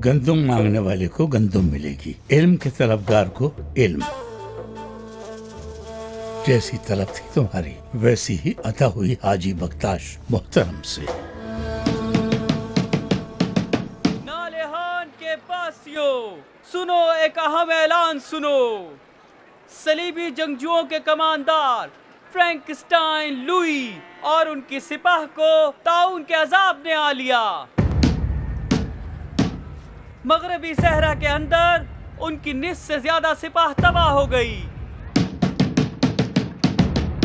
गंदुम मांगने वाले को गंदुम मिलेगी, इल्म के तलबगार को इल्म। जैसी तलब थी तुम्हारी वैसी ही अता हुई हाजी बख्ताश मोहतरम से। नालेहान के पासियों, सुनो एक अहम ऐलान सुनो। सलीबी जंगजुओं के कमांडर फ्रैंकस्टाइन लुई और उनकी सिपाह को ताउन के अजाब ने आ लिया। मगरबी सहरा के अंदर उनकी निस्फ से ज्यादा सिपाह तबाह हो गई।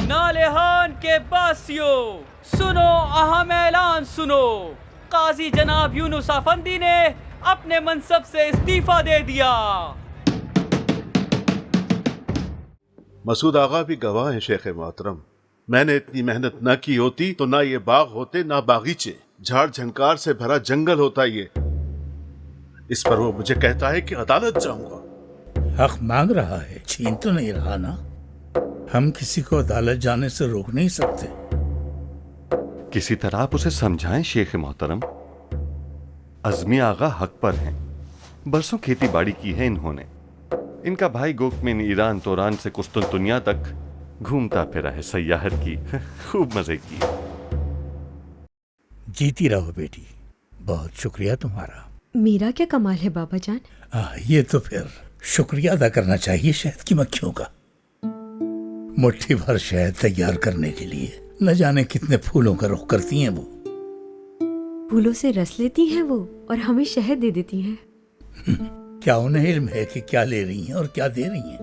नालेहान के बासियों, सुनो अहम ऐलान सुनो। काजी जनाब यूनुस अफंदी ने अपने मनसब से इस्तीफा दे दिया। मसूद आगा भी गवाह हैं शेख मोहतरम। मैंने इतनी मेहनत न की होती तो ना ये बाग होते ना बागीचे, झाड़ झंकार से भरा जंगल होता ये। इस पर वो मुझे कहता है कि अदालत जाऊंगा। हक मांग रहा है, छीन तो नहीं रहा ना। हम किसी को अदालत जाने से रोक नहीं सकते। किसी तरह आप उसे समझाएं शेख मोहतरम। अज़मी आगा हक पर हैं। बरसों खेती बाड़ी की है इन्होंने। इनका भाई गोकमेन ईरान तोरान से कुस्तुनतुनिया तक घूमता फिरा है, सयाहत की, खूब मजे की। जीती रहो बेटी, बहुत शुक्रिया तुम्हारा। मेरा क्या कमाल है बाबा जान। ये तो फिर शुक्रिया अदा करना चाहिए शहद की मक्खियों का। मुट्ठी भर शहद तैयार करने के लिए न जाने कितने फूलों का रुख करती हैं वो। फूलों से रस लेती हैं वो और हमें शहद दे देती हैं। क्या उन्हें इल्म है कि क्या ले रही हैं और क्या दे रही हैं?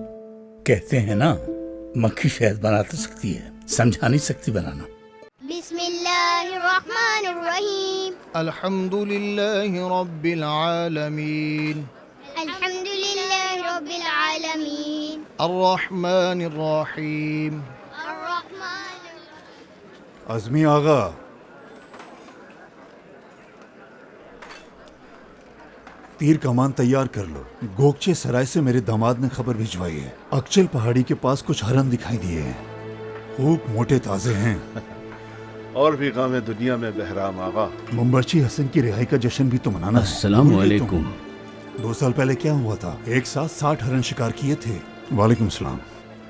कहते हैं ना, मक्खी शहद बना तो सकती है, समझा नहीं सकती बनाना। बिस्मिल्लाहिर्रहमानिर्रहीम। अल्हम्दुलिल्लाहि रब्बिल आलमीन। अल्हम्दुलिल्लाहि रब्बिल आलमीन। अर्रहमानिर रहीम। अर्रहमान। अज़मी आगा, तीर कमान तैयार कर लो। गोकचे सराय से मेरे दामाद ने खबर भिजवाई है। अक्चल पहाड़ी के पास कुछ हरन दिखाई दिए हैं, खूब मोटे ताजे हैं। और भी गाँव दुनिया में बहराम आगा। मुंबरची हसन की रिहाई का जश्न भी तो मनाना है। अस्सलाम वालेकुम। 2 साल पहले क्या हुआ था? एक साथ 60 हरन शिकार किए थे। वालेकुम सलाम।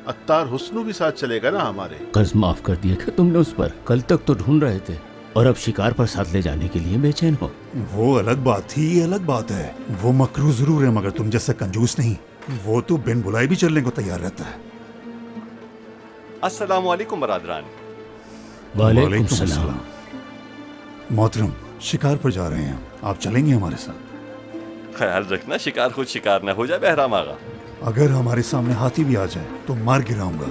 अत्तार हुस्नु भी साथ चलेगा ना हमारे? कर्ज माफ कर दिया क्या तुमने उस पर? कल तक तो ढूंढ रहे थे और अब शिकार पर साथ ले जाने के लिए बेचैन हो। वो अलग बात थी, ये अलग बात है। वो मकरू जरूर है मगर तुम जैसा कंजूस नहीं। वो तो बिन बुलाए भी चलने को तैयार रहता है। अस्सलाम वालेकुम बरादरान। वालेकुम सलाम। मोहतरम, शिकार पर जा रहे हैं, आप चलेंगे हमारे साथ? ख्याल रखना शिकार खुद शिकार न हो जाए बहराम आगा। अगर हमारे सामने हाथी भी आ जाए तो मार गिराऊंगा।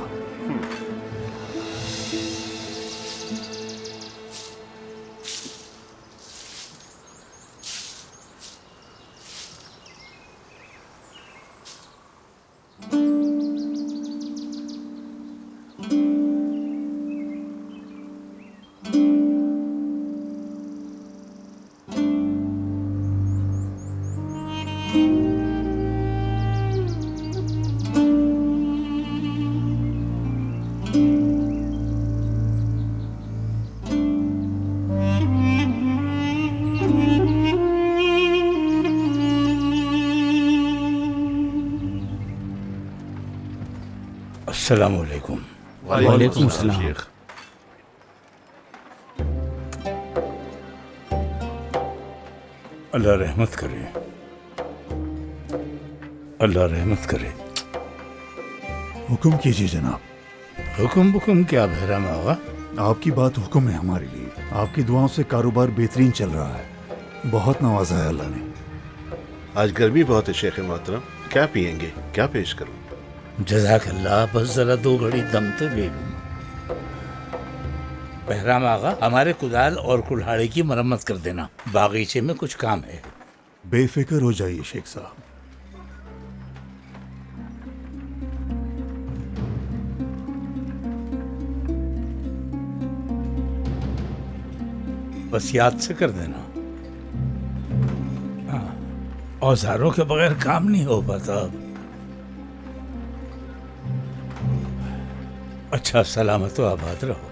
अस्सलाम वालेकुम। वालेकुम सलाम। शेख। अल्लाह रहमत करे, अल्लाह रहमत करे। हुक्म कीजिए जनाब। हुक्म क्या बहराम आगा? आपकी बात हुक्म है हमारे लिए। आपकी दुआओं से कारोबार बेहतरीन चल रहा है, बहुत नवाजा है अल्लाह ने। आज गर्मी बहुत है शेख मोहतरम, क्या पियेंगे, क्या पेश करूं? जज़ाकल्लाह, बस जरा 2 घड़ी दम तो ले लूं। बहराम आगा, हमारे कुदाल और कुल्हाड़ी की मरम्मत कर देना, बागीचे में कुछ काम है। बेफिक्र हो जाइए शेख साहब। बस याद से कर देना। हाँ, औजारों के बगैर काम नहीं हो पाता। अच्छा, सलामत व आबाद रहो।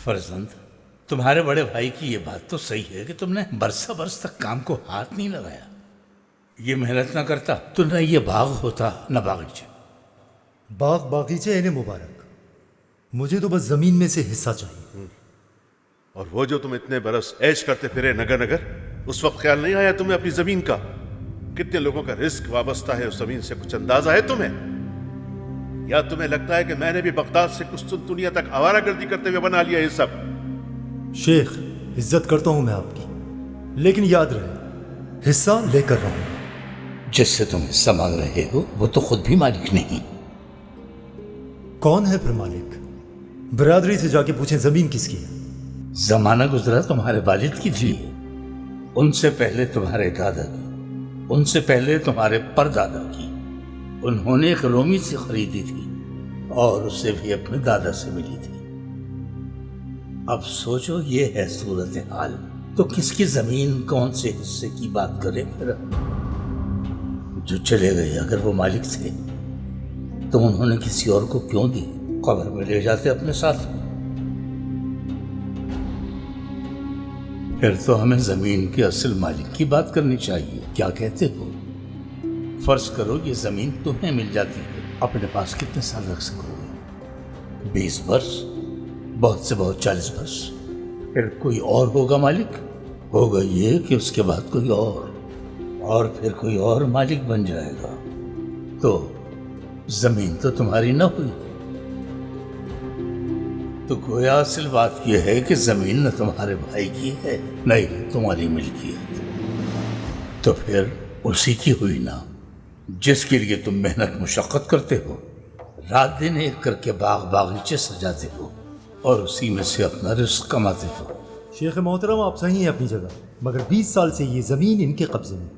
फर्जंद, तुम्हारे बड़े भाई की ये बात तो सही है कि तुमने बरसा बरस तक काम को हाथ नहीं लगाया। ये मेहनत ना करता तो न ये बाग होता न बागीचे। बाग बागीचे इन्हें मुबारक, मुझे तो बस जमीन में से हिस्सा चाहिए। और वो जो तुम इतने बरस ऐश करते फिरे नगर नगर, उस वक्त ख्याल नहीं आया तुम्हें अपनी जमीन का? कितने लोगों का रिस्क वाबस्ता है उस जमीन से, कुछ अंदाजा है तुम्हें? या तुम्हें लगता है कि मैंने भी बगदाद से कुस्तुनतुनिया तक आवारागर्दी करते हुए बना लिया ये सब? शेख, इज्जत करता हूं मैं आपकी, लेकिन याद रहे हिस्सा लेकर रहूंगा। जिससे तुम हिस्सा मांग रहे हो वो तो खुद भी मालिक नहीं। कौन है फिर मालिक? बिरादरी से जाके पूछें जमीन किसकी है। जमाना गुजरा तुम्हारे वालिद की थी, उनसे पहले तुम्हारे दादा की, उनसे पहले तुम्हारे परदादा की। उन्होंने एक रोमी से खरीदी थी और उसे भी अपने दादा से मिली थी। अब सोचो ये है सूरत हाल, तो किसकी जमीन कौन से हिस्से की बात करें फिर? जो चले गए अगर वो मालिक थे तो उन्होंने किसी और को क्यों दी? कब्र में ले जाते अपने साथ। फिर तो हमें जमीन के असल मालिक की बात करनी चाहिए। क्या कहते हो? फर्ज करो ये जमीन तुम्हें मिल जाती है, अपने पास कितने साल रख सकोगे? 20 वर्ष, बहुत से बहुत 40 वर्ष। फिर कोई और होगा मालिक। होगा ये कि उसके बाद कोई और फिर कोई और मालिक बन जाएगा, तो जमीन तो तुम्हारी न हुई। तो गोया असल बात यह है कि जमीन न तुम्हारे भाई की है न ही तुम्हारी मिल्कियत, तो फिर उसी की हुई ना, जिसके लिए तुम मेहनत मुशक्कत करते हो, रात दिन एक करके बाग बागीचे सजाते हो और उसी में से अपना रिस्क कमाते हो। शेख मोहतरम, आप सही हैं अपनी जगह, मगर 20 साल से ये जमीन इनके कब्जे में,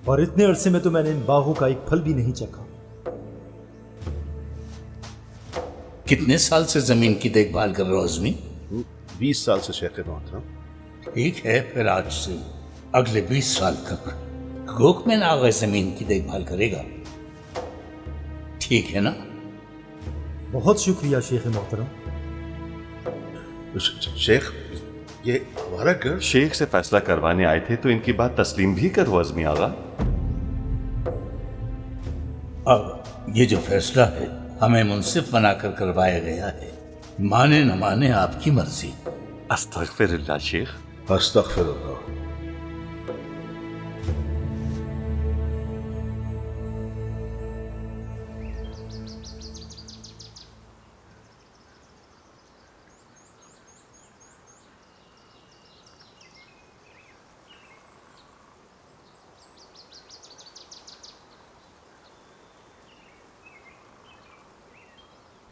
और इतने अरसे में तो मैंने इन बागों का एक फल भी नहीं चखा। कितने साल से जमीन की देखभाल कर रहे हो अज़मी? 20 साल से शेख मोहतरम। ठीक है, फिर आज से अगले 20 साल तक गोकमैन आगा जमीन की देखभाल करेगा, ठीक है ना? बहुत शुक्रिया शेख मोहतरम। शेख, ये हमारा घर। शेख से फैसला करवाने आए थे तो इनकी बात तस्लीम भी करो अज़मी आगा। अब ये जो फैसला है हमें मुंसिफ बनाकर करवाया गया है, माने न माने आपकी मर्जी। अस्तगफिरुल्लाह शेख, अस्तगफिरुल्लाह।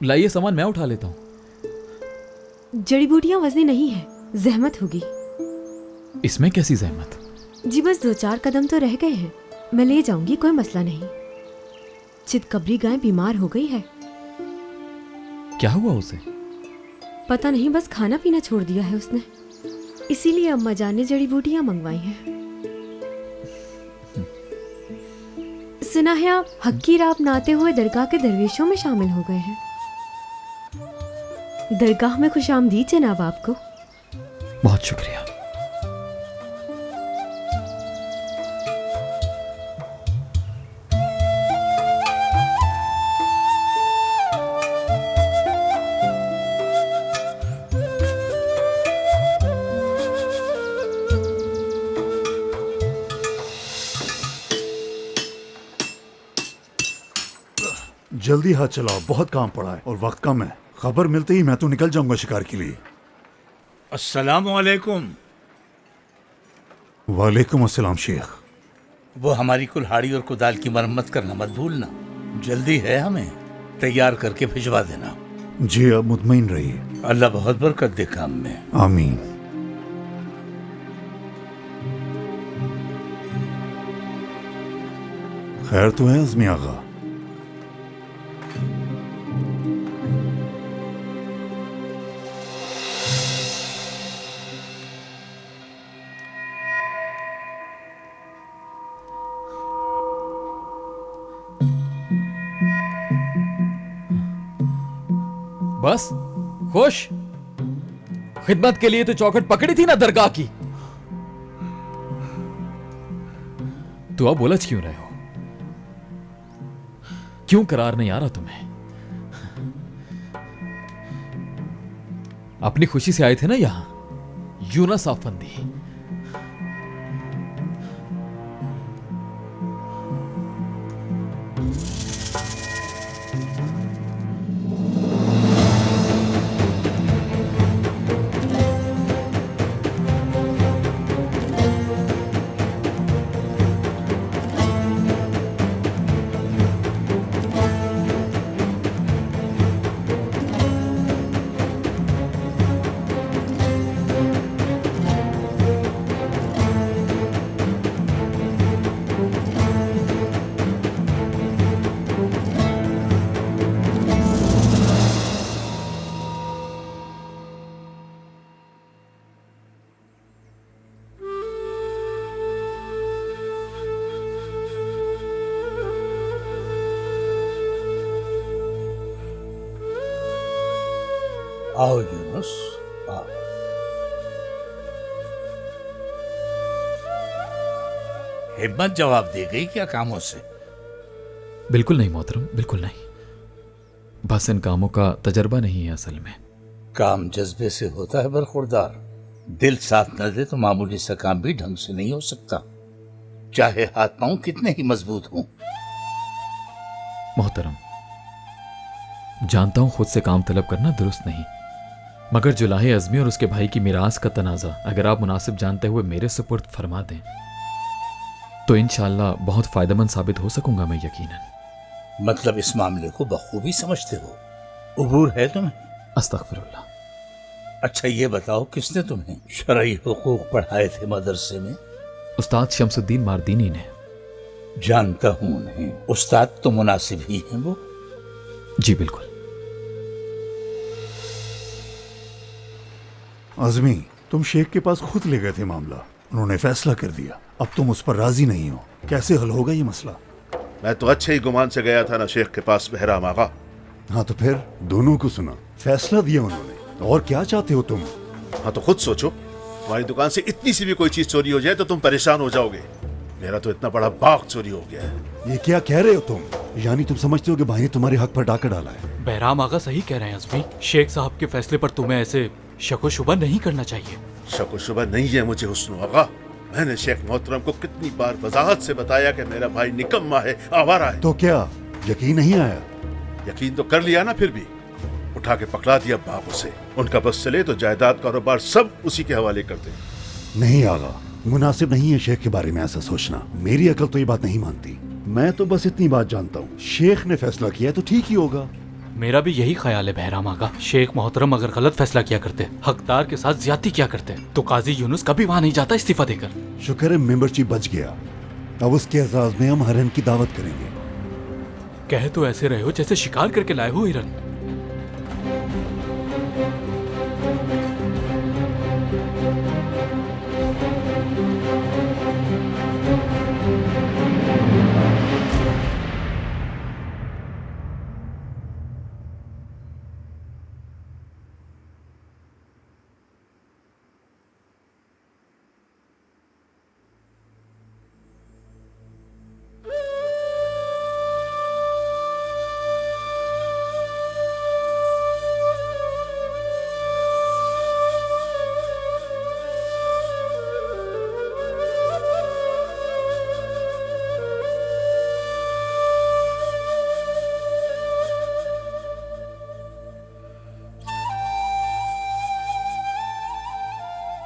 लाइए सामान मैं उठा लेता हूँ। जड़ी बूटियाँ वजनी नहीं है, जहमत होगी। इसमें कैसी जहमत? जी बस 2-4 कदम तो रह गए हैं, मैं ले जाऊंगी, कोई मसला नहीं। चितकबरी गाय बीमार हो गई है। क्या हुआ उसे? पता नहीं, बस खाना पीना छोड़ दिया है उसने, इसीलिए अम्मा जान ने जड़ी बूटियाँ मंगवाई हैं। सुना है आप हक की रात नाते हुए दरगाह के दरवेशों में शामिल हो गए हैं। दरगाह में खुशामदीद जनाब आपको। बहुत शुक्रिया। जल्दी हाथ चलाओ, बहुत काम पड़ा है और वक्त कम है। खबर मिलते ही मैं तो निकल जाऊंगा शिकार के लिए। अस्सलामु अलैकुम। वालेकुम अस्सलाम शेख। वो हमारी कुल्हाड़ी और कुदाल की मरम्मत करना मत भूलना, जल्दी है, हमें तैयार करके भिजवा देना। जी, अब मुतमईन रहिए। अल्लाह बहुत बरकत दे काम में। आमीन। खैर तो है अज़मी आगा? बस खुश? खिदमत के लिए तो चौखट पकड़ी थी ना दरगाह की। तो अब उलझ क्यों रहे हो? क्यों करार नहीं आ रहा तुम्हें? अपनी खुशी से आए थे ना यहां, यूनस आफंदी। आओ यूनुस, आओ। हिम्मत जवाब दे गई क्या कामों से? बिल्कुल नहीं मोहतरम, बिल्कुल नहीं। बस इन कामों का तजर्बा नहीं है असल में। काम जज्बे से होता है बरखुरदार। दिल साथ न दे तो मामूली सा काम भी ढंग से नहीं हो सकता, चाहे हाथ पांव कितने ही मजबूत हों। मोहतरम, जानता हूं खुद से काम तलब करना दुरुस्त नहीं, मगर जुलाहे अज़मी और उसके भाई की मिरास का तनाज़ा अगर आप मुनासिब जानते हुए मेरे सुपुर्द फरमा दें तो इंशाअल्लाह बहुत फायदेमंद साबित हो सकूंगा मैं यकीनन। मतलब इस मामले को बखूबी समझते हो, उबूर है तुम्हें? अस्तगफिरुल्लाह। अच्छा ये बताओ, किसने तुम्हें शरई हुकूक पढ़ाए थे मदरसे में? उस्ताद शमसुद्दीन मारदीनी ने। जानता हूं उन्हें, उस्ताद तो मुनासिब ही हैं वो। जी बिल्कुल। आजमी, तुम शेख के पास खुद ले गए थे मामला, उन्होंने फैसला कर दिया, अब तुम उस पर राजी नहीं हो, कैसे हल होगा ये मसला? मैं तो अच्छे ही गुमान से गया था ना शेख के पास बहराम आगा। हाँ तो फिर दोनों को सुना, फैसला दिया उन्होंने, और क्या चाहते हो तुम? हाँ तो खुद सोचो, तुम्हारी दुकान से इतनी सी भी कोई चीज चोरी हो जाए तो तुम परेशान हो जाओगे। मेरा तो इतना बड़ा बाग चोरी हो गया है। ये क्या कह रहे हो तुम? यानी तुम समझते हो कि भाई ने तुम्हारे हक पर डाका डाला है? बहराम आगा सही कह रहे हैं अज़मी, शेख साहब के फैसले पर तुम्हें ऐसे शको शुबा नहीं करना चाहिए। शको शुबा नहीं है मुझे हुस्न आगा। मैंने शेख मोहतरम को कितनी बार वजाहत से बताया कि मेरा भाई निकम्मा है, आवारा है। तो क्या यकीन नहीं आया? यकीन तो कर लिया ना, फिर भी उठा के पकड़ा दिया बाबू से। उनका बस चले तो जायदाद कारोबार सब उसी के हवाले करते। नहीं आगा, मुनासिब नहीं है शेख के बारे में ऐसा सोचना। मेरी अकल तो ये बात नहीं मानती। मैं तो बस इतनी बात जानता हूँ, शेख ने फैसला किया तो ठीक ही होगा। मेरा भी यही ख्याल है बहराम आगा। शेख मोहतरम अगर गलत फैसला किया करते, हकदार के साथ ज्यादती किया करते, तो काजी यूनुस कभी वहाँ नहीं जाता इस्तीफा देकर। शुक्र है मेंबरशिप बच गया, अब उसके एजाज में हम हरन की दावत करेंगे। कह तो ऐसे रहे हो जैसे शिकार करके लाए हो हिरन।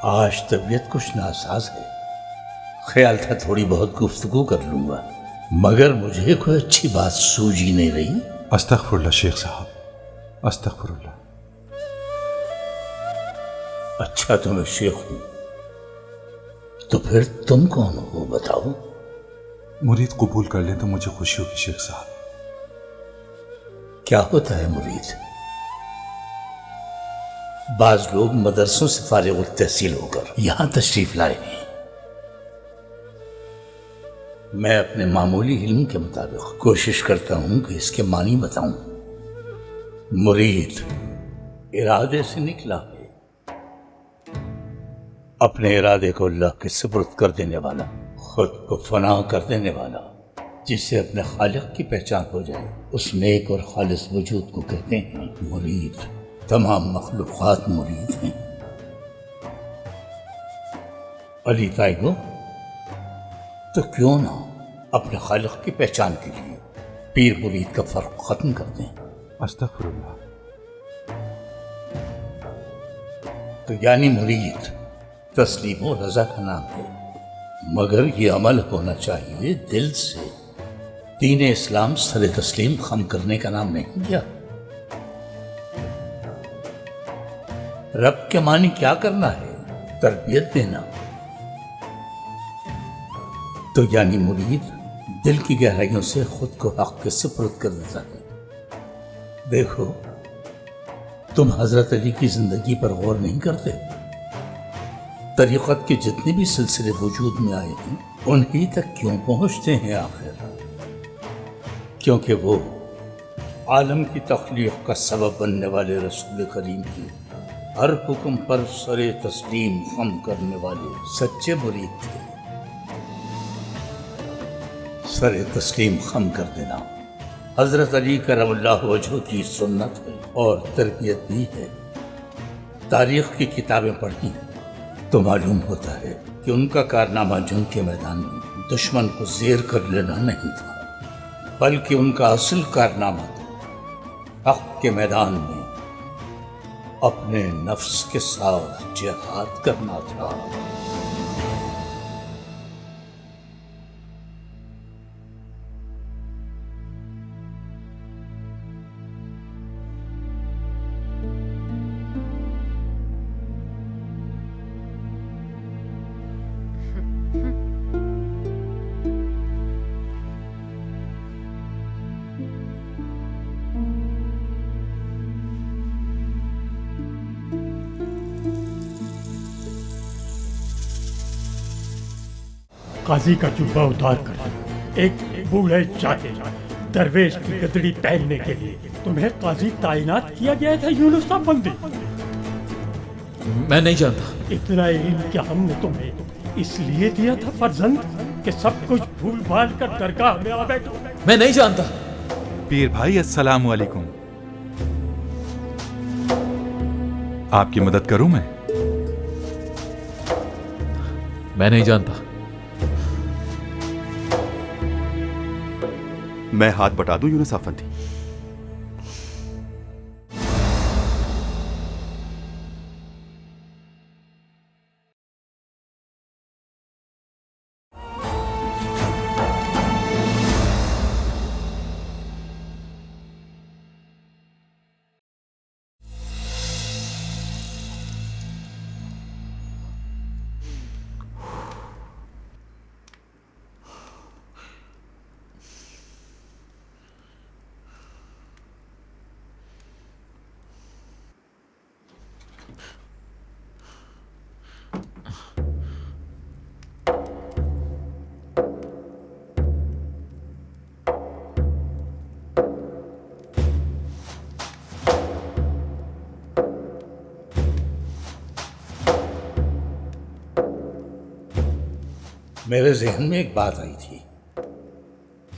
आज तबीयत कुछ नासाज है, ख्याल था थोड़ी बहुत गुफ्तगू कर लूंगा, मगर मुझे कोई अच्छी बात सूझी नहीं रही। अस्तगफुरुल्लाह शेख साहब, अस्तगफुरुल्लाह। अच्छा तो मैं शेख हूं, तो फिर तुम कौन हो बताओ? मुरीद कबूल कर लें तो मुझे खुशी होगी शेख साहब। क्या होता है मुरीद? बाज लोग मदरसों से फारिग तहसील होकर यहां तशरीफ लाए हैं। मैं अपने मामूली इल्म के मुताबिक कोशिश करता हूं कि इसके मानी बताऊं। मुरीद इरादे से निकला है, اپنے ارادے کو اللہ کے سپرد کر دینے والا، خود کو فنا کر دینے والا، جس سے اپنے خالق کی پہچان ہو جائے، اس نیک اور خالص وجود کو کہتے ہیں مرید۔ تمام مخلوقات مرید ہیں۔ علی تائیگو، تو کیوں نہ اپنے خالق کی پہچان کے لیے پیر مرید کا فرق ختم کر دیں؟ استغفر اللہ۔ تو یعنی مرید تسلیم و رضا کا نام ہے، مگر یہ عمل ہونا چاہیے دل سے۔ دین اسلام سر تسلیم خم کرنے کا نام نہیں کیا۔ رب کے معنی کیا کرنا ہے؟ تربیت دینا۔ تو یعنی مرید دل کی گہرائیوں سے خود کو حق کے سپرد کر دیتا ہے۔ دیکھو، تم حضرت علی کی زندگی پر غور نہیں کرتے؟ طریقت کے جتنے بھی سلسلے وجود میں آئے ہیں انہی تک کیوں پہنچتے ہیں آخر؟ کیونکہ وہ عالم کی تخلیق کا سبب بننے والے رسول کریم کی ہر حکم پر سر تسلیم خم کرنے والے سچے مرید تھے۔ سر تسلیم خم کر دینا حضرت علی کرم اللہ وجہہ کی سنت ہے اور تربیت بھی ہے۔ تاریخ کی کتابیں پڑھی تو معلوم ہوتا ہے کہ ان کا کارنامہ جنگ کے میدان میں دشمن کو زیر کر لینا نہیں تھا، بلکہ ان کا اصل کارنامہ تھا حق کے میدان میں اپنے نفس کے ساتھ جہاد کرنا تھا۔ قاضی کا جبہ اتار کر ایک بوڑھے چاہے درویش کی گدڑی پہننے کے لیے تمہیں قاضی تعینات کیا گیا تھا یونس بندی؟ میں نہیں جانتا۔ اتنا علم کیا ہم نے تمہیں اس لیے دیا تھا فرزند کہ سب کچھ بھول بھال کر درگاہ میں آ بیٹھو؟ میں نہیں جانتا۔ پیر بھائی السلام علیکم، آپ کی مدد کروں میں؟ میں نہیں جانتا۔ میں ہاتھ بٹا دوں یونس افندی؟ میرے ذہن میں ایک بات آئی تھی،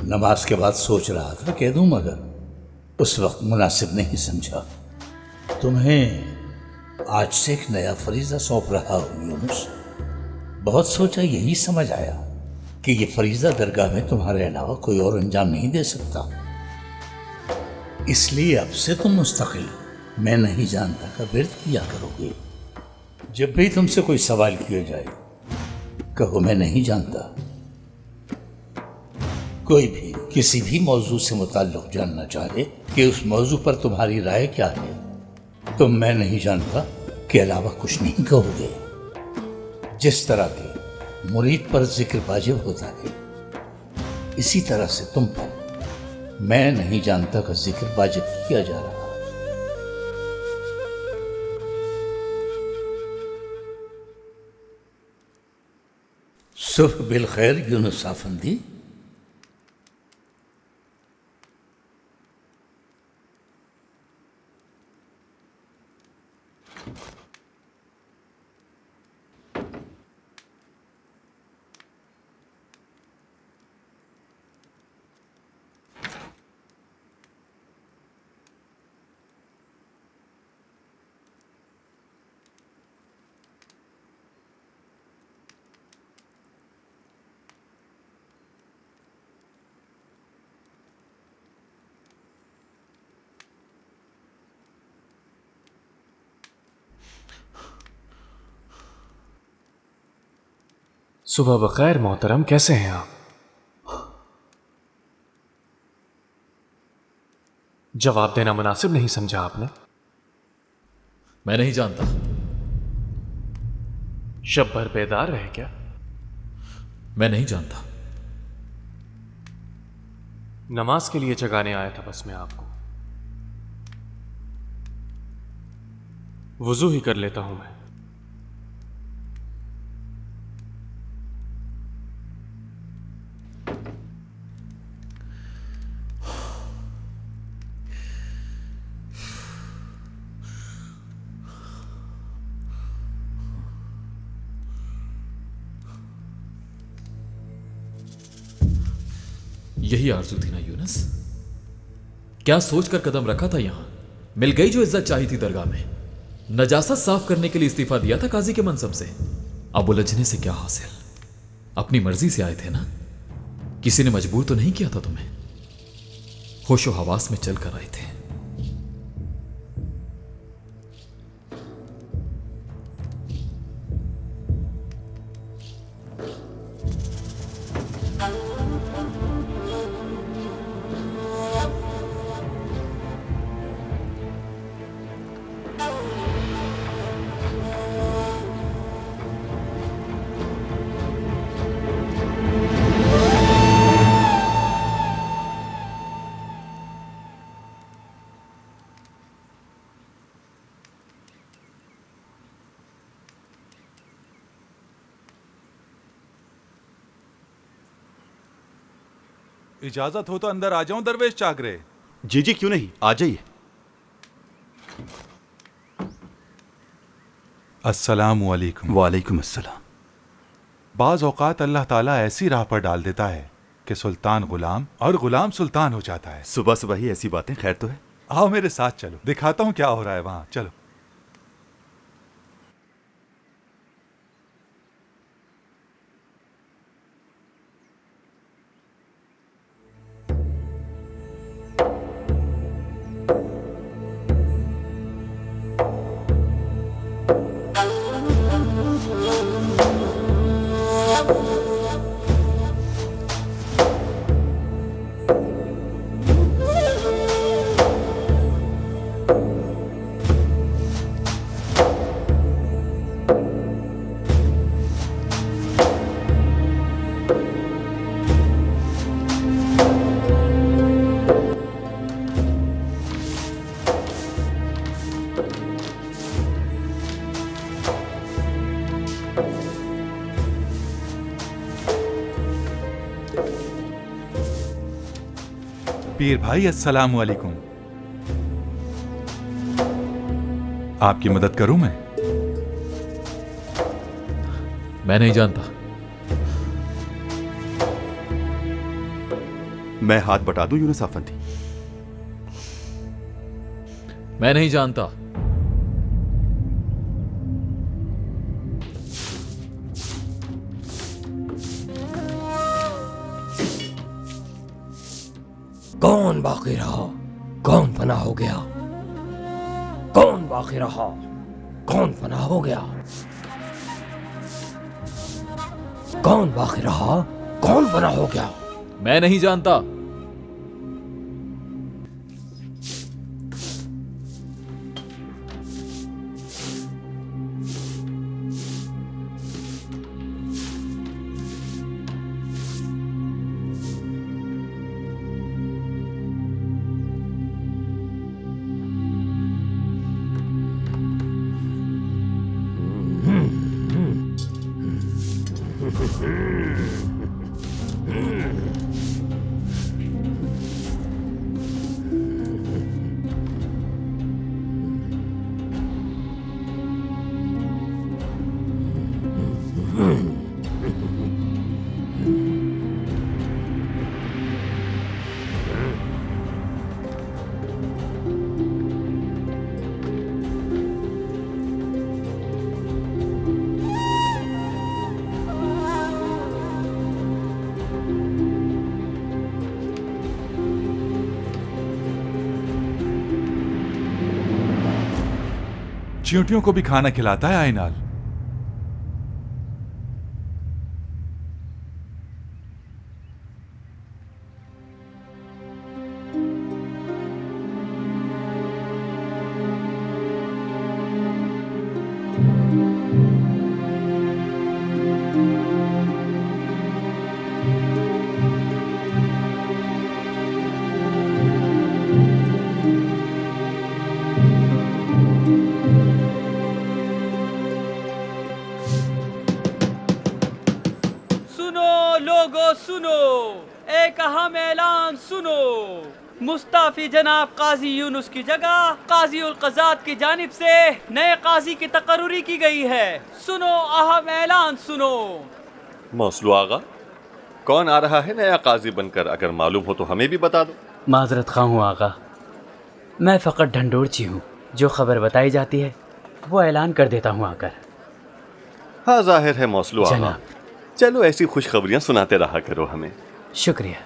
نماز کے بعد سوچ رہا تھا کہہ دوں، مگر اس وقت مناسب نہیں سمجھا۔ تمہیں آج سے ایک نیا فریضہ سونپ رہا ہوں یونس۔ بہت سوچا، یہی سمجھ آیا کہ یہ فریضہ درگاہ میں تمہارے علاوہ کوئی اور انجام نہیں دے سکتا، اس لیے اب سے تم مستقل میں نہیں جانتا کا ورد کیا کرو گے۔ جب بھی تم سے کوئی سوال کیا جائے کہو میں نہیں جانتا۔ کوئی بھی کسی بھی موضوع سے متعلق جاننا چاہے کہ اس موضوع پر تمہاری رائے کیا ہے، تم میں نہیں جانتا کے علاوہ کچھ نہیں کہو گے۔ جس طرح کے مرید پر ذکر واجب ہوتا ہے، اسی طرح سے تم پر میں نہیں جانتا کا ذکر واجب کیا جا رہا۔ صبح بالخیر یونس افندی۔ صبح بخیر محترم، کیسے ہیں آپ؟ جواب دینا مناسب نہیں سمجھا آپ نے؟ میں نہیں جانتا۔ شب بھر بیدار رہے کیا؟ میں نہیں جانتا۔ نماز کے لیے جگانے آیا تھا بس میں آپ کو۔ وضو ہی کر لیتا ہوں میں۔ یہی آرزو تھی نا یونس؟ کیا سوچ کر قدم رکھا تھا یہاں؟ مل گئی جو عزت چاہی تھی درگاہ میں۔ نجاست صاف کرنے کے لیے استعفیٰ دیا تھا قاضی کے منصب سے۔ اب الجھنے سے کیا حاصل؟ اپنی مرضی سے آئے تھے نا؟ کسی نے مجبور تو نہیں کیا تھا تمہیں؟ ہوش و حواس میں چل کر آئے تھے۔ اجازت ہو تو اندر آ جاؤں درویش چاگرے؟ جی جی کیوں نہیں، آ جائیے۔ السلام علیکم۔ وعلیکم السلام۔ بعض اوقات اللہ تعالیٰ ایسی راہ پر ڈال دیتا ہے کہ سلطان غلام اور غلام سلطان ہو جاتا ہے۔ صبح صبح ہی ایسی باتیں، خیر تو ہے؟ آؤ میرے ساتھ چلو، دکھاتا ہوں کیا ہو رہا ہے وہاں، چلو۔ پیر بھائی السلام علیکم۔ آپ کی مدد کروں میں؟ میں نہیں جانتا۔ میں ہاتھ بٹا دوں یونس افندی؟ میں نہیں جانتا۔ کون باقی رہا؟ کون فنا ہو گیا؟ کون باقی رہا؟ کون فنا ہو گیا؟ کون باقی رہا؟ کون فنا ہو گیا؟ میں نہیں جانتا۔ چیونٹیوں کو بھی کھانا کھلاتا ہے آئینال؟ सुनो, एक अहम ऐलान सुनो। मुस्ताफी जनाब काजी यूनुस की जगह काजी उल क़ज़ात की जानिब से नए काजी की तकर्रुरी की गई है। सुनो, अहम ऐलान सुनो। मौसलू आगा, कौन आ रहा है नया काजी बनकर? अगर मालूम हो तो हमें भी बता दो। माजरत खां हूँ आगा, मैं फ़कत ढंढोरची हूँ। जो खबर बताई जाती है वो ऐलान कर देता हूँ आकर। हाँ, जाहिर है मौसलू आगा। चलो ऐसी खुशखबरियाँ सुनाते रहा करो हमें। शुक्रिया।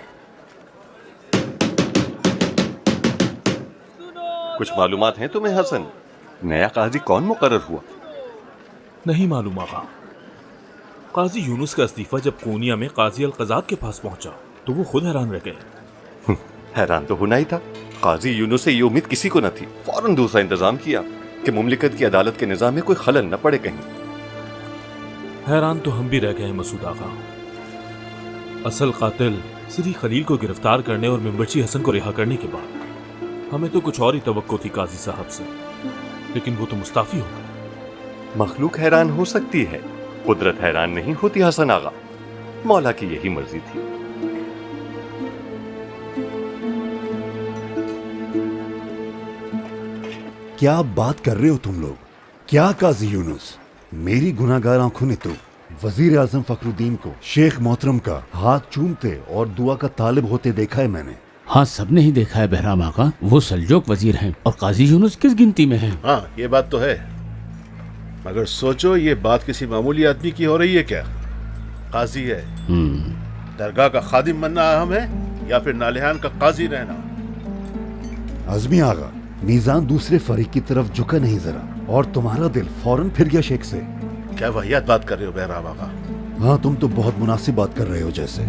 कुछ मालूमात हैं तुम्हें हसन? नया काजी कौन मुकर्रर हुआ? नहीं मालूम आगा। काजी यूनुस का इस्तीफा जब कोनिया में काजी अल क़ज़ात के पास पहुंचा तो वो खुद हैरान रह गए। हैरान तो होना ही था। काजी यूनुस से ये उम्मीद किसी को न थी। फौरन दूसरा इंतजाम किया कि मुमलिकत की अदालत के निज़ाम में कोई खलल न पड़े कहीं। हैरान तो हम भी रह गए मसूद आगा। असल कातिल सिरी खलील को गिरफ्तार करने और मिंबरची हसन को रिहा करने के बाद हमें तो कुछ और ही तवक्को थी काजी साहब से, लेकिन वो तो मुस्ताफी हो गए। मखलूक हैरान हो सकती है, कुदरत हैरान नहीं होती हसन आगा। मौला की यही मर्जी थी। क्या बात कर रहे हो तुम लोग? क्या काजी यूनुस? मेरी गुनाहगार आंखों ने तो वजीर आजम फखरुद्दीन को शेख मोहतरम का हाथ चूमते और दुआ का तालिब होते देखा है मैंने। हाँ, सबने ही देखा है बहराम आका। वो सल्जोक वजीर हैं और काजी यूनुस किस गिनती में हैं? हाँ, ये बात तो है, मगर सोचो ये बात किसी मामूली आदमी की हो रही है क्या? काजी है, दरगाह का खादिम बनना अहम है या फिर नालिहान का काजी रहना? आज़मी आगा, मीज़ान दूसरे फरीक की तरफ झुका नहीं जरा, और तुम्हारा दिल फौरन फिर गया शेख से। क्या वाहियात बात कर रहे हो बहराम आगा? हाँ, तुम तो बहुत मुनासिब बात कर रहे हो जैसे।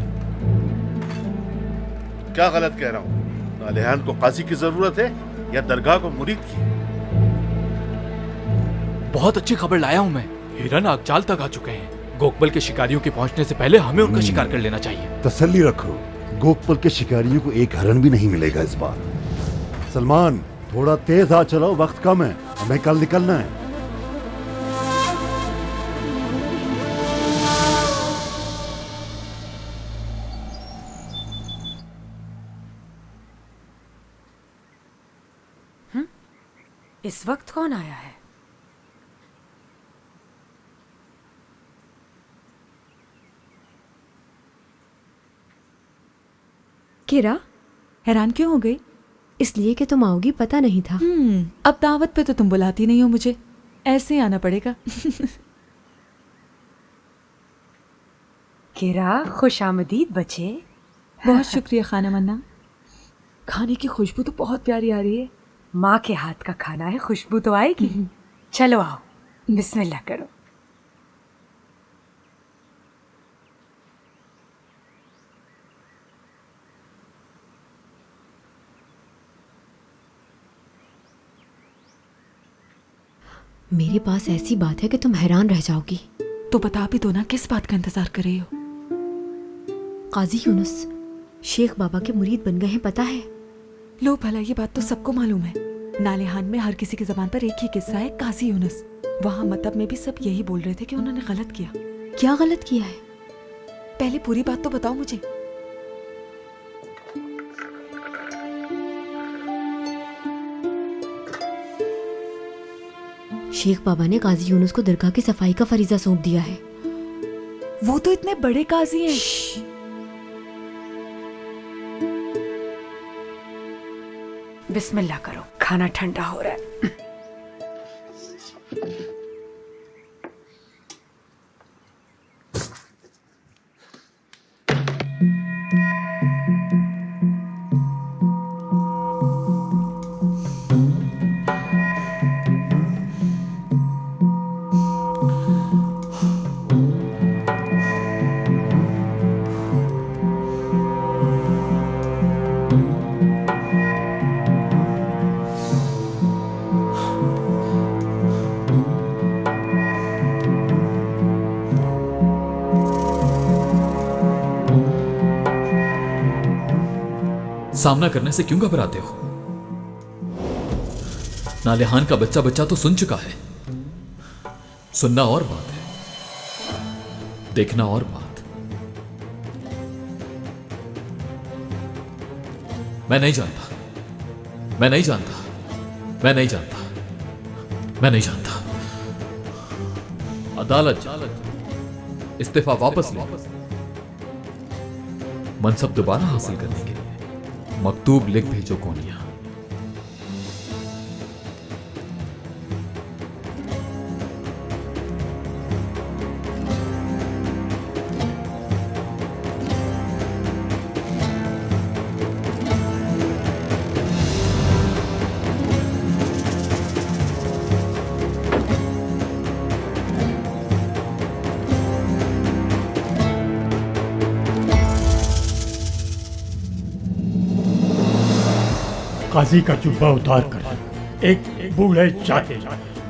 क्या गलत कह रहा हूँ? नालिहान को काजी की जरूरत है या दरगाह को मुरीद की? बहुत अच्छी खबर लाया हूँ मैं। हिरन आगचाल तक आ चुके हैं। गोकबल के शिकारियों के पहुंचने से पहले हमें उनका शिकार कर लेना चाहिए। तसल्ली रखो, गोकबल के शिकारियों को एक हरन भी नहीं मिलेगा इस बार। सलमान, थोड़ा तेज हाथ चलाओ, वक्त कम है, हमें कल निकलना है। इस वक्त कौन आया है? किरा, हैरान क्यों हो गई? इसलिए कि तुम आओगी पता नहीं था। अब दावत पे तो तुम बुलाती नहीं हो मुझे, ऐसे ही आना पड़ेगा। किरा, खुशामदीद बच्चे। बहुत शुक्रिया खाना मन्ना। खाने की खुशबू तो बहुत प्यारी आ रही है। माँ के हाथ का खाना है, खुशबू तो आएगी। चलो आओ, बिस्मिल्लाह करो। मेरे पास ऐसी बात है कि तुम हैरान रह जाओगी। तो बता भी दो ना, किस बात का इंतजार कर रही हो? काजी यूनुस शेख बाबा के मुरीद बन गए हैं, पता है? लो भला, ये बात तो सबको मालूम है। नालिहान में हर किसी की जबान पर एक ही किस्सा है, काजी यूनुस। वहाँ मतब में भी सब यही बोल रहे थे कि उन्होंने गलत किया। क्या गलत किया है? पहले पूरी बात तो बताओ मुझे। शेख बाबा ने काजी यूनुस को दरगाह की सफाई का फरीजा सौंप दिया है। वो तो इतने बड़े काजी हैं। बिस्मिल्लाह करो, खाना ठंडा हो रहा है। सामना करने से क्यों घबराते हो? नालिहान का बच्चा बच्चा तो सुन चुका है। सुनना और बात है, देखना और बात। मैं नहीं जानता, मैं नहीं जानता, मैं नहीं जानता, मैं नहीं जानता। अदालत इस्तीफा वापस ले, मनसब दोबारा हासिल करने के लिए मकतूब लिख भेजो कोनिया। काजी का जुब्बा उतार कर एक बूढ़े चाहे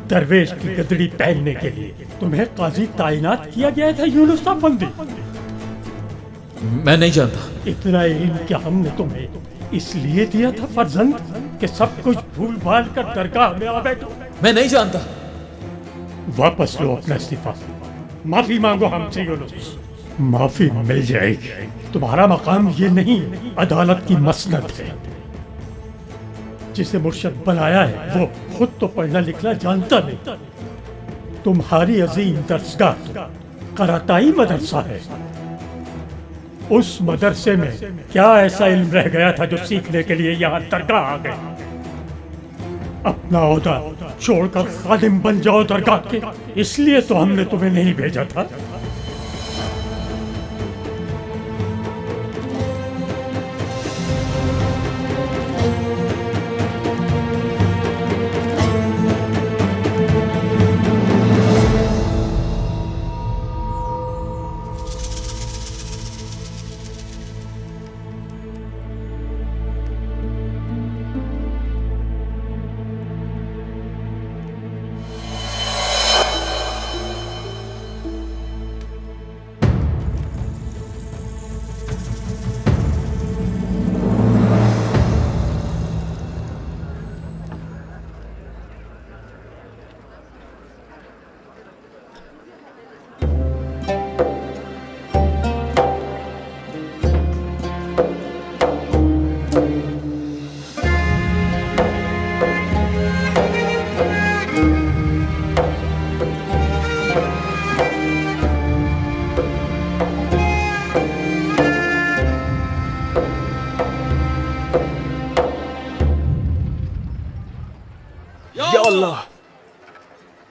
दरवेश की गदड़ी पहनने के लिए तुम्हें काजी ताइनात किया गया था यूनुस अफंदी। मैं नहीं जानता। इतना इल्म क्या हमने तुम्हें इसलिए दिया था फर्जंद कि सब कुछ भूल भाल कर दरगाह में आ बैठो। मैं नहीं जानता। वापस लो अपना इस्तीफा, माफी मांगो हमसे यूनुस, माफी मिल जाएगी। तुम्हारा मकाम ये नहीं, अदालत की मसनद है। जिसे मुर्शद बनाया है वो खुद तो पढ़ना लिखना जानता नहीं। तुम्हारी अजीम दरसगाह कराताई मदरसा है। उस मदरसे में क्या ऐसा इल्म रह गया था जो सीखने के लिए यहाँ दरगाह आ गए? अपना ओहदा छोड़कर खादिम बन जाओ दरगाह के। इसलिए तो हमने तुम्हें नहीं भेजा था।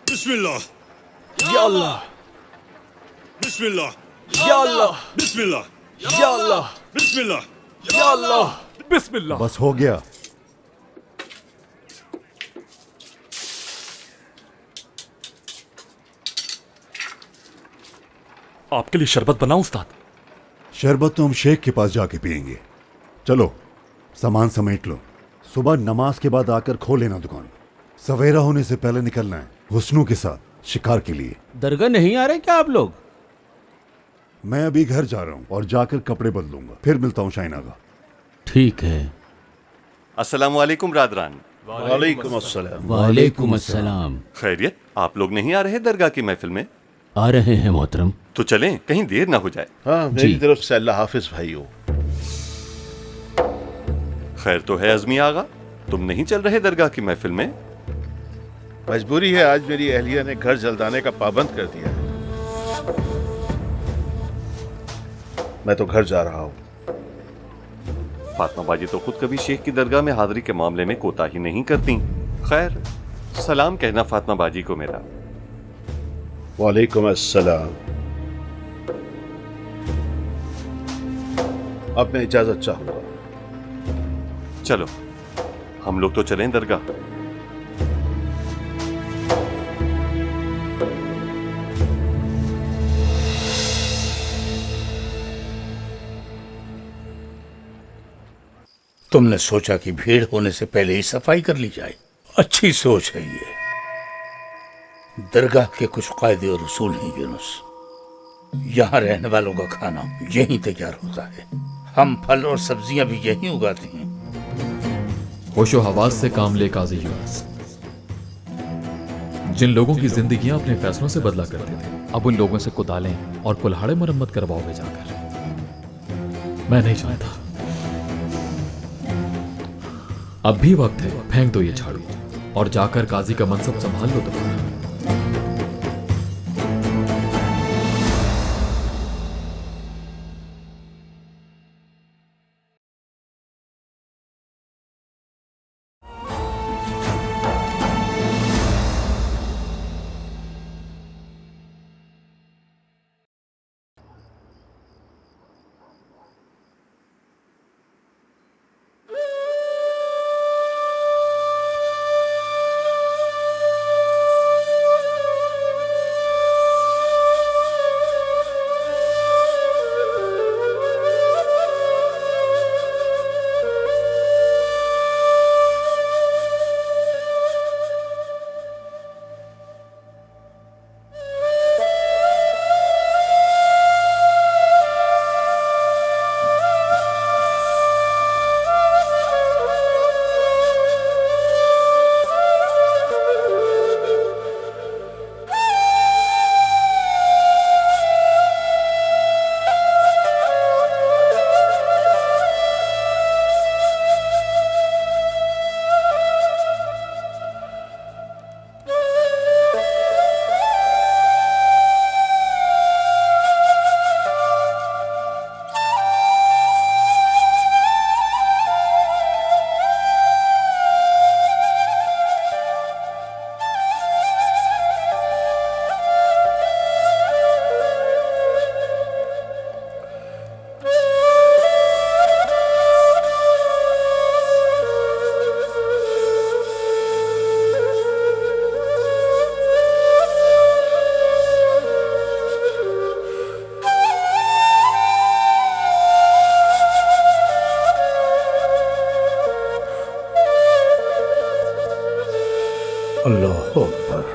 बिस्मिल्लाह या अल्लाह, बिस्मिल्लाह या अल्लाह, बिस्मिल्लाह या अल्लाह, बिस्मिल्लाह या अल्लाह, बिस्मिल्लाह। बस हो गया। आपके लिए शरबत बनाऊं उस्ताद? शरबत तो हम शेख के पास जाके पियेंगे। चलो सामान समेट लो, सुबह नमाज के बाद आकर खो लेना दुकान। सवेरा होने से पहले निकलना है हुस्नों के साथ शिकार के लिए। दरगाह नहीं आ रहे क्या आप लोग? मैं अभी घर जा रहा हूँ और जाकर कपड़े बदलूंगा, फिर मिलता हूँ शाइना का। ठीक है। अस्सलाम वालेकुम रादरान। वालेकुम अस्सलाम। वालेकुम अस्सलाम। खैरियत? आप लोग नहीं आ रहे दरगाह की महफिल में? आ रहे हैं मोहतरम। तो चलें, कहीं देर ना हो जाए। हाँ, मेरी तरफ से अल्लाह हाफिज भाइयों। खैर तो है अज़मी आगा, तुम नहीं चल रहे दरगाह की महफिल में? मजबूरी है, आज मेरी अहलिया ने घर जलदाने का पाबंद कर दिया है। मैं तो घर जा रहा हूँ। फातिमा बाजी तो खुद कभी शेख की दरगाह में हाजिरी के मामले में कोताही नहीं करती। खैर, सलाम कहना फातिमा बाजी को मेरा। वालेकुम अस्सलाम। अब मैं इजाजत चाहूंगा। चलो हम लोग तो चलें दरगाह। तुमने सोचा कि भीड़ होने से पहले ही सफाई कर ली जाए। अच्छी सोच है ये। दरगाह के कुछ कायदे और उसूल हैं यूनुस। यहाँ रहने वालों का खाना यहीं तैयार होता है। हम फल और सब्जियां भी यहीं उगाते हैं। होशो हवास से काम ले काजी यूनुस। जिन लोगों की जिंदगियां अपने फैसलों से बदला करते थे, अब उन लोगों से कुदालें और कुल्हाड़े मरम्मत करवाओगे जाकर। मैं नहीं चाहता। अब भी वक्त है, फेंक दो ये झाड़ू और जाकर काजी का मनसब संभाल लो तुम्हारा। अल्लाह अकबर।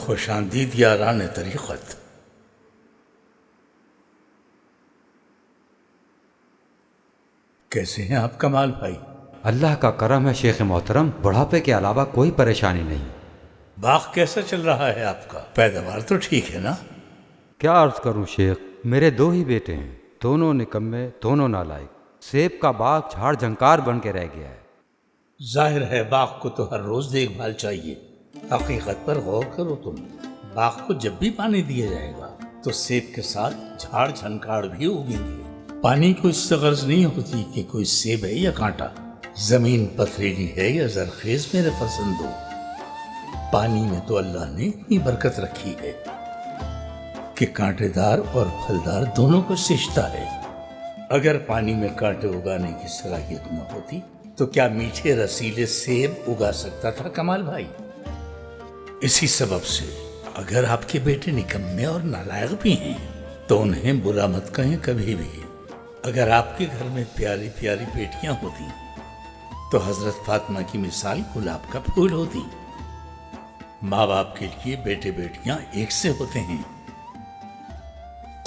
खुशामदीद यारान तरीक़त। कैसे हैं आप कमाल भाई? अल्लाह का करम है शेख मोहतरम, बुढ़ापे के अलावा कोई परेशानी नहीं। बाग कैसा चल रहा है आपका? पैदावार तो ठीक है ना? क्या अर्ज करूं शेख, मेरे दो ही बेटे हैं, दोनों निकम्मे, दोनों नालायक। सेब का बाग झाड़ झंकार बन के रह गया है। जाहिर है बाग को तो हर रोज देखभाल चाहिए। हकीकत पर गौर करो तुम, बाग को जब भी पानी दिया जाएगा तो सेब के साथ झाड़ झंकार भी उगेंगे। पानी को इससे गर्ज नहीं होती कि कोई सेब है या कांटा, जमीन पथरीली है या जरखेज मेरे फर्जंदो। पानी में तो अल्लाह ने इतनी बरकत रखी है कि कांटेदार और फलदार दोनों को सिजता है। अगर पानी में कांटे उगाने की सलाहियत न होती तो क्या मीठे रसीले सेब उगा सकता था कमाल भाई? इसी सबब से अगर आपके बेटे निकम्मे और नालायक भी हैं तो उन्हें बुरा मत कहें कभी भी। अगर आपके घर में प्यारी प्यारी बेटियां होती तो हजरत फातिमा की मिसाल गुलाब का फूल होती। माँ बाप के लिए बेटे बेटियां एक से होते हैं।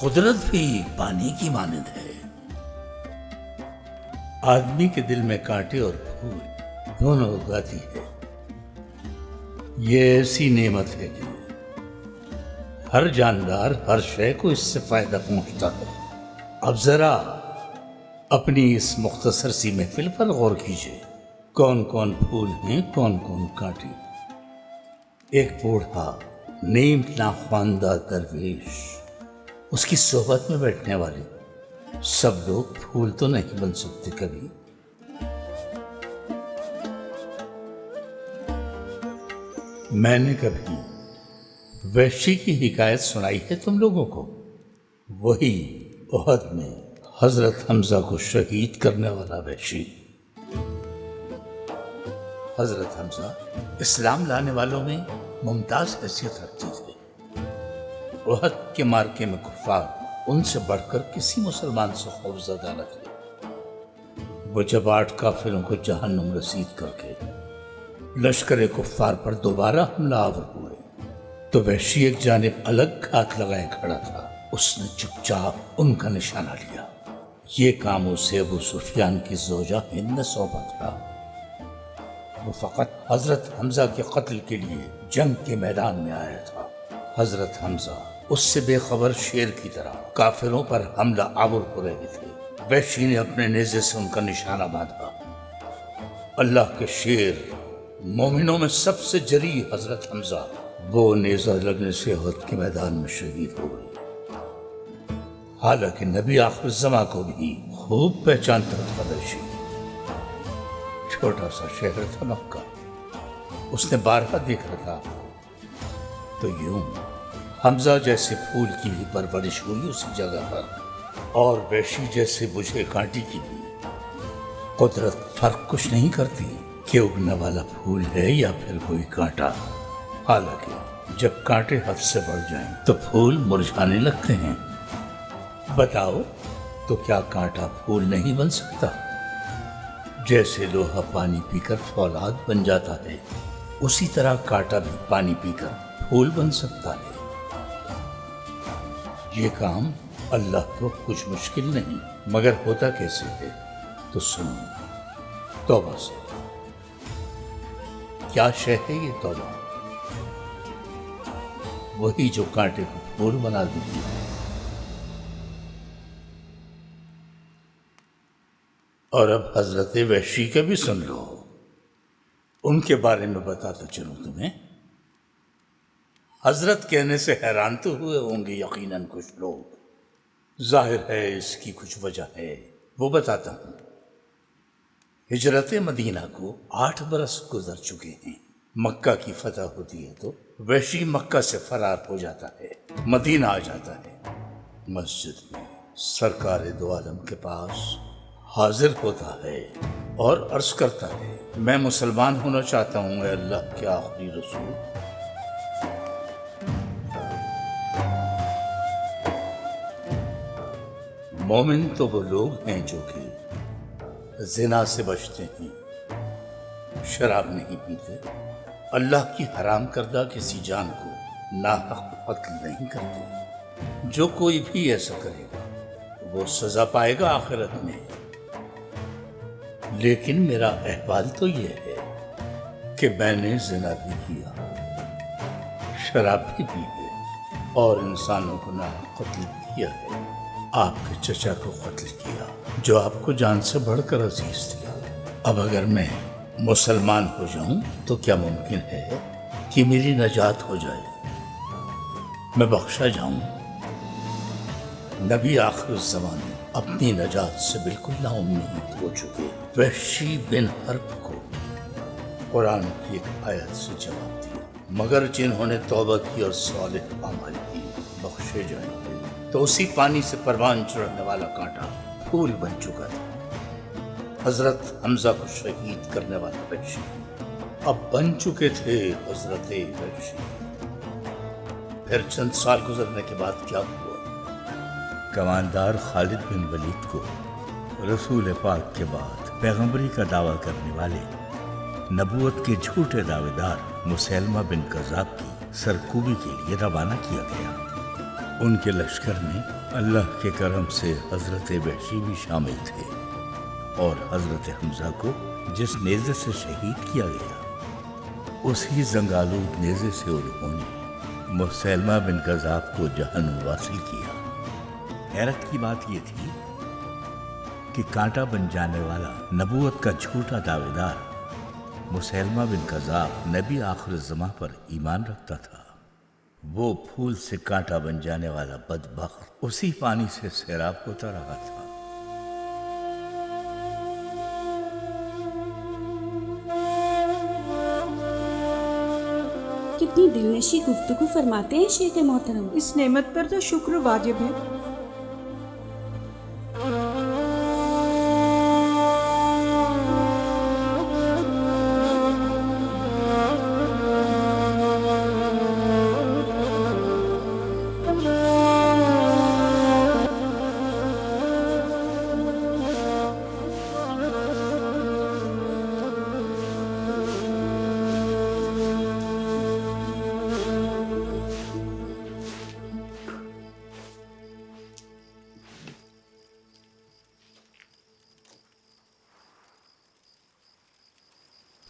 कुदरत भी पानी की मानद है। आदमी के दिल में कांटे और फूल दोनों उगाती है। ये ऐसी नेमत है कि हर जानदार हर शय को इससे फायदा पहुंचता है। अब जरा अपनी इस मुख्तसर सी महफिल पर गौर कीजिए। कौन कौन फूल हैं, कौन कौन कांटे। एक बूढ़ा नेम नाख्वानदा दरवेश, उसकी सोहबत में बैठने वाले सब लोग फूल तो नहीं बन सकते कभी, میں نے کبھی وحشی کی حکایت سنائی ہے تم لوگوں کو؟ وہی احد میں حضرت حمزہ کو شہید کرنے والا وحشی۔ حضرت حمزہ اسلام لانے والوں میں ممتاز حیثیت رکھتے تھے۔ احد کے مارکے میں کفار ان سے بڑھ کر کسی مسلمان سے خوفزدہ نہ تھے۔ وہ جب 8 کافروں کو جہنم رسید کر کے لشکر کفار پر دوبارہ حملہ آور ہوئے تو وحشی ایک جانب الگ گھات لگائے کھڑا تھا۔ اس نے چپ چاپ ان کا نشانہ لیا۔ یہ کام اسے ابو سفیان کی زوجہ ہند نے سونپا تھا۔ وہ فقط حضرت حمزہ کے قتل کے لیے جنگ کے میدان میں آیا تھا۔ حضرت حمزہ اس سے بے خبر شیر کی طرح کافروں پر حملہ آور ہو رہے تھے۔ وحشی نے اپنے نیزے سے ان کا نشانہ باندھا۔ اللہ کے شیر، مومنوں میں سب سے جری حضرت حمزہ، وہ نیزہ لگنے سے احد کے میدان میں شہید ہو گئے۔ حالانکہ نبی آخر الزماں کو بھی خوب پہچانتا تھا وحشی۔ چھوٹا سا شہر تھا مکہ، اس نے بارہا دیکھا تھا۔ تو یوں حمزہ جیسے پھول کی بھی پرورش ہوئی اسی جگہ پر، اور وحشی جیسے بجھے کانٹی کی بھی۔ قدرت فرق کچھ نہیں کرتی کہ اگنے والا پھول ہے یا پھر کوئی کانٹا۔ حالانکہ جب کانٹے حد سے بڑھ جائیں تو پھول مرجھانے لگتے ہیں۔ بتاؤ تو کیا کانٹا پھول نہیں بن سکتا؟ جیسے لوہا پانی پی کر فولاد بن جاتا ہے، اسی طرح کانٹا بھی پانی پی کر پھول بن سکتا ہے۔ یہ کام اللہ کو کچھ مشکل نہیں، مگر ہوتا کیسے ہے؟ تو سنو، توبہ سے۔ کیا شے ہے یہ توبہ؟ وہی جو کانٹے کو پھول بنا دیتی ہے۔ اور اب حضرت وحشی کا بھی سن لو، ان کے بارے میں بتاتا چلوں تمہیں۔ حضرت کہنے سے حیران تو ہوئے ہوں گے یقیناً کچھ لوگ۔ ظاہر ہے اس کی کچھ وجہ ہے، وہ بتاتا ہوں۔ ہجرت مدینہ کو 8 برس گزر چکے ہیں۔ مکہ کی فتح ہوتی ہے تو وحشی مکہ سے فرار ہو جاتا ہے، مدینہ آ جاتا ہے۔ مسجد میں سرکار دو عالم کے پاس حاضر ہوتا ہے اور عرض کرتا ہے، میں مسلمان ہونا چاہتا ہوں اے اللہ کے آخری رسول۔ مومن تو وہ لوگ ہیں جو کہ زنا سے بچتے ہیں، شراب نہیں پیتے، اللہ کی حرام کردہ کسی جان کو ناحق قتل نہیں کرتے۔ جو کوئی بھی ایسا کرے گا وہ سزا پائے گا آخرت میں۔ لیکن میرا احوال تو یہ ہے کہ میں نے زنا بھی کیا، شراب بھی پی ہے، اور انسانوں کو ناحق قتل کیا ہے۔ آپ کے چچا کو قتل کیا جو آپ کو جان سے بڑھ کر عزیز تھا۔ اب اگر میں مسلمان ہو جاؤں تو کیا ممکن ہے کہ میری نجات ہو جائے، میں بخشا جاؤں؟ نبی آخر الزمان اپنی نجات سے بالکل نا امید ہو چکے وحشی بن حرب کو قرآن کی ایک آیت سے جواب دیا، مگر جنہوں نے توبہ کی اور صالح اعمال کی بخشے جائیں گے۔ تو اسی پانی سے پروان چڑھنے والا کانٹا پھول بن چکا تھا۔ حضرت حمزہ کو شہید کرنے والا وحشی اب بن چکے تھے حضرت وحشی۔ پھر چند سال گزرنے کے بعد کیا ہوا؟ کماندار خالد بن ولید کو رسول پاک کے بعد پیغمبری کا دعویٰ کرنے والے نبوت کے جھوٹے دعوے دار مسیلمہ بن کذاب کی سرکوبی کے لیے روانہ کیا گیا۔ ان کے لشکر میں اللہ کے کرم سے حضرت وحشی بھی شامل تھے، اور حضرت حمزہ کو جس نیزے سے شہید کیا گیا اسی زنگالود نیزے سے انہوں نے مسیلمہ بن کذاب کو جہنم واصل کیا۔ حیرت کی بات یہ تھی کہ کانٹا بن جانے والا نبوت کا جھوٹا دعوے دار مسیلمہ بن کذاب نبی آخر الزماں پر ایمان رکھتا تھا۔ وہ پھول سے کانٹا بن جانے والا بدبخت اسی پانی سے سیراب ہوتا رہا تھا۔ कितनी दिलनशी गुफ्तगू फरमाते हैं शेख मोहतरम। इस नेमत पर तो शुक्र वाजिब है।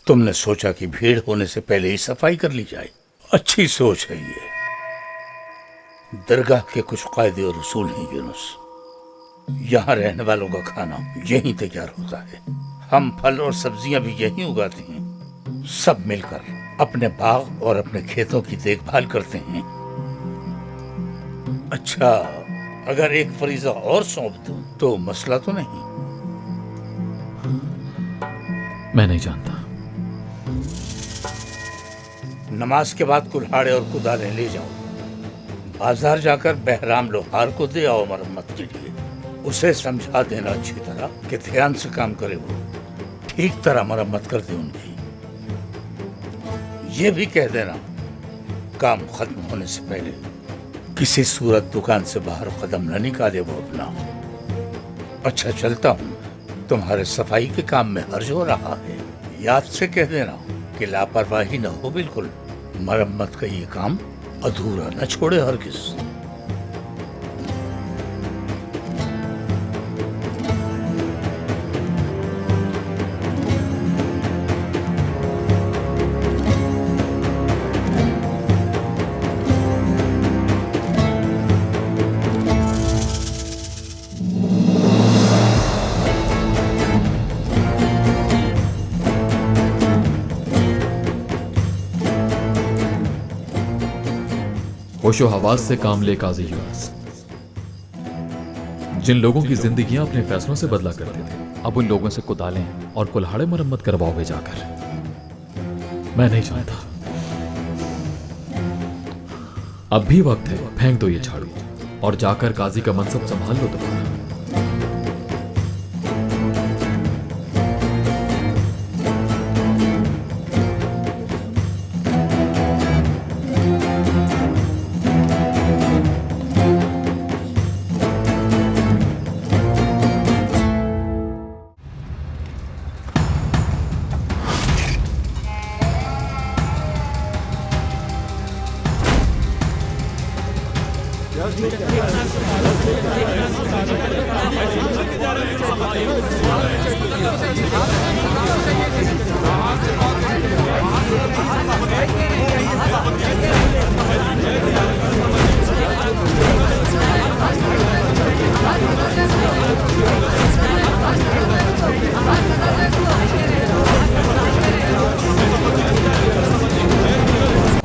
तुमने सोचा कि भीड़ होने से पहले ही सफाई कर ली जाए। अच्छी सोच है ये। दरगाह के कुछ कायदे और उसूल हैं यूनुस। यहाँ रहने वालों का खाना यहीं तैयार होता है। हम फल और सब्जियां भी यहीं उगाते हैं। सब मिलकर अपने बाग और अपने खेतों की देखभाल करते हैं। अच्छा, अगर एक फरीजा और सौंप दूं तो मसला तो नहीं? मैं नहीं जानता। नमाज के बाद कुल्हाड़े और कुदालें ले जाओ। बाजार जाकर बहराम लोहार को दे आओ मरम्मत के लिए। उसे समझा देना अच्छी तरह कि ध्यान से काम करे, वो ठीक तरह मरम्मत कर दे उनकी। ये भी कह देना काम खत्म होने से पहले किसी सूरत दुकान से बाहर कदम न निकाले वो अपना। अच्छा, चलता हूँ। तुम्हारे सफाई के काम में हर्ज हो रहा है। याद से कह देना कि लापरवाही न हो बिल्कुल। मरम्मत का ये काम अधूरा न छोड़े हरगिज़। होशो हवास से काम ले काजी यूनुस। जिन लोगों की जिंदगियां अपने फैसलों से बदला करते थे, अब उन लोगों से कुदालें और कुल्हाड़े मरम्मत करवाओगे जाकर। मैं नहीं जानता। अब भी वक्त है, फेंक दो ये झाड़ू और जाकर काजी का मनसब संभाल लो तुम्हारा।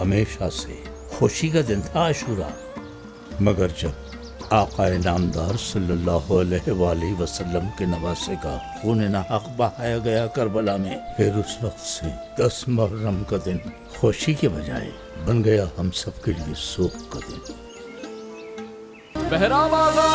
हमेशा से खुशी का दिन था आशूरा, मगर जब आकाए नामदार सल्लल्लाहु अलैहि वसल्लम के नवासे का खून नाहक बहाया गया करबला में, फिर उस वक्त से 10 मुहर्रम का दिन खुशी के बजाय बन गया हम सब के लिए शोक का दिन। बहराम आगा!